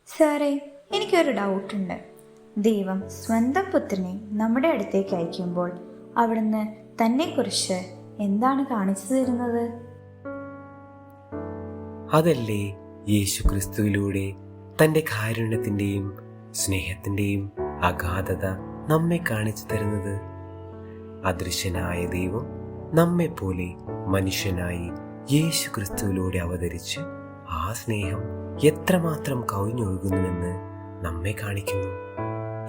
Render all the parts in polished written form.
സാറേ, എനിക്കൊരു ഡൗട്ടുണ്ട്. ദൈവം സ്വന്തം പുത്രനെ നമ്മുടെ അടുത്തേക്ക് അയക്കുമ്പോൾ അവിടുന്ന് തന്നെക്കുറിച്ച് എന്താണ് കാണിച്ചു തരുന്നത്? അതല്ലേ യേശു ക്രിസ്തുവിലൂടെ തൻ്റെ കാരുണ്യത്തിൻ്റെയും സ്നേഹത്തിൻ്റെയും അഗാധത നമ്മെ കാണിച്ചു തരുന്നത്. അദൃശ്യനായ ദൈവം നമ്മെപ്പോലെ മനുഷ്യനായി യേശു ക്രിസ്തുവിലൂടെ അവതരിച്ച് ആ സ്നേഹം എത്രമാത്രം കവിഞ്ഞൊഴുകുന്നുവെന്ന് നമ്മെ കാണിക്കുന്നു.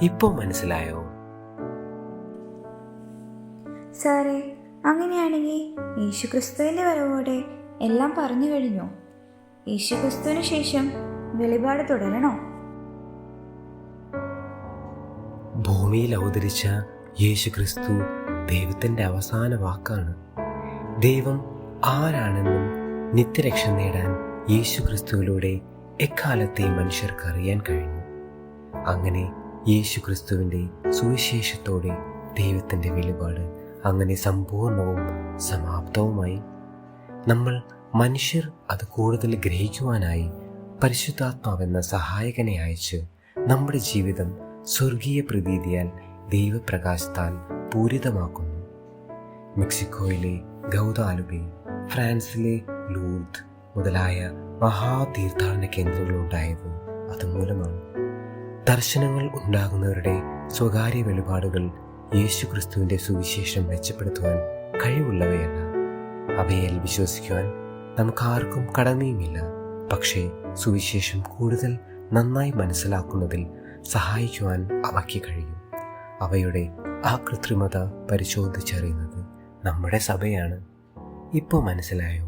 ഇപ്പോ മനസ്സിലായോ? സാറേ, അങ്ങനെയാണെങ്കിൽ യേശുക്രിസ്തുവിന്റെ വരവോടെ എല്ലാം പറഞ്ഞു കഴിഞ്ഞോ? യേശുക്രിസ്തുവിന് ശേഷം വെളിപാട് തുടരണോ? ഭൂമിയിൽ അവതരിച്ച യേശുക്രിസ്തു ദൈവത്തിൻ്റെ അവസാന വാക്കാണ്. ദൈവം ആരാണെന്നും നിത്യരക്ഷ നേടാൻ യേശുക്രിസ്തുവിലൂടെ എക്കാലത്തെയും മനുഷ്യർക്ക് അറിയാൻ കഴിഞ്ഞു. അങ്ങനെ യേശുക്രിസ്തുവിൻ്റെ സുവിശേഷത്തോടെ ദൈവത്തിൻ്റെ വെളിപാട് അങ്ങനെ സമ്പൂർണവും സമാപ്തവുമായി. നമ്മൾ മനുഷ്യർ അത് കൂടുതൽ ഗ്രഹിക്കുവാനായി പരിശുദ്ധാത്മാവെന്ന സഹായകനെ അയച്ച് നമ്മുടെ ജീവിതം സ്വർഗീയ പ്രതീതിയാൽ ദൈവപ്രകാശത്താൽ പൂരിതമാക്കുന്നു. മെക്സിക്കോയിലെ ഗൗദാലുബെ, ഫ്രാൻസിലെ ലൂർദ് മുതലായ മഹാതീർത്ഥാടന കേന്ദ്രങ്ങളുണ്ടായത് അതുമൂലമാണ്. ദർശനങ്ങൾ ഉണ്ടാകുന്നവരുടെ സ്വകാര്യ വെളിപാടുകൾ യേശുക്രിസ്തുവിൻ്റെ സുവിശേഷം മെച്ചപ്പെടുത്തുവാൻ കഴിവുള്ളവയല്ല. അവയിൽ വിശ്വസിക്കുവാൻ നമുക്കാർക്കും കടമയുമില്ല. പക്ഷേ സുവിശേഷം കൂടുതൽ നന്നായി മനസ്സിലാക്കുന്നതിൽ സഹായിക്കുവാൻ അവയ്ക്ക് കഴിയും. അവയുടെ ആ കൃത്രിമത പരിശോധിച്ചറിയുന്നത് നമ്മുടെ സഭയാണ്. ഇപ്പോൾ മനസ്സിലായോ?